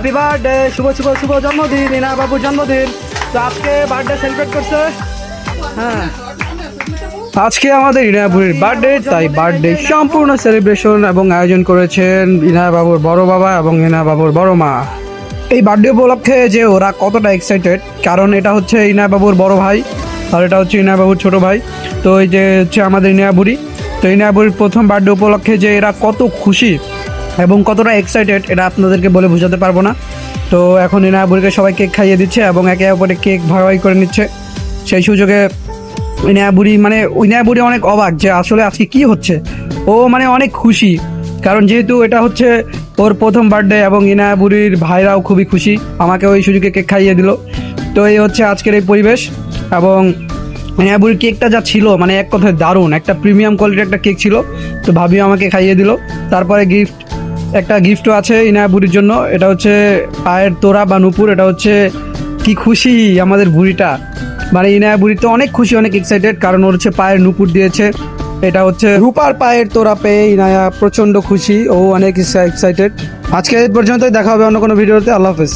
Happy birthday, শুভ শুভ শুভ জন্মদিন, ইনায়া বাবুর জন্মদিন। তো আজকে বার্থডে সেলিব্রেট করছে। হ্যাঁ, আজকে আমাদের ইনায়া বুড়ির বার্থডে, তাই বার্থডে সম্পূর্ণ সেলিব্রেশন এবং আয়োজন করেছেন ইনায়া বাবুর বড় বাবা এবং ইনায়া বাবুর বড় মা। এই বার্থডে উপলক্ষে যে ওরা কতটা এক্সাইটেড, কারণ এটা হচ্ছে ইনায়া বাবুর বড় ভাই আর এটা হচ্ছে ইনায়া বাবুর ছোট ভাই। তো এই যে হচ্ছে আমাদের ইনায়া বুড়ি, তো ইনায়া বুড়ির প্রথম বার্থডে উপলক্ষে যে এরা কত খুশি এবং কতটা এক্সাইটেড এটা আপনাদেরকে বলে বোঝাতে পারবো না। তো এখন ইনায়া বুড়িকে সবাই কেক খাইয়ে দিচ্ছে এবং একে অপরে কেক ভাগাভাগি করে নিচ্ছে। সেই সুযোগে ইনায়া বুড়ি অনেক অবাক যে আসলে আজকে কি হচ্ছে। ও অনেক খুশি, কারণ যেহেতু এটা হচ্ছে ওর প্রথম বার্থডে এবং ইনায়া বুড়ির ভাইরাও খুবই খুশি, আমাকে ওই সুযোগে কেক খাইয়ে দিল। তো এই হচ্ছে আজকের এই পরিবেশ। এবং ইনায়া বুড়ির কেকটা যা ছিল এক কথায় দারুণ, একটা প্রিমিয়াম কোয়ালিটির একটা কেক ছিল। তো ভাবিও আমাকে খাইয়ে দিল। তারপরে একটা গিফটও আছে ইনায়া বুড়ির জন্য, এটা হচ্ছে পায়ের তোড়া বা নুপুর। এটা হচ্ছে কি খুশি আমাদের বুড়িটা, ইনায়া বুড়ি তো অনেক খুশি, অনেক এক্সাইটেড, কারণ ওর হচ্ছে পায়ের নুপুর দিয়েছে। এটা হচ্ছে রূপার পায়ের তোড়া পেয়ে ইনায়া প্রচণ্ড খুশি, ও অনেক এক্সাইটেড। আজকে এই পর্যন্তই, দেখা হবে অন্য কোনো ভিডিওতে। আল্লাহ হাফেজ।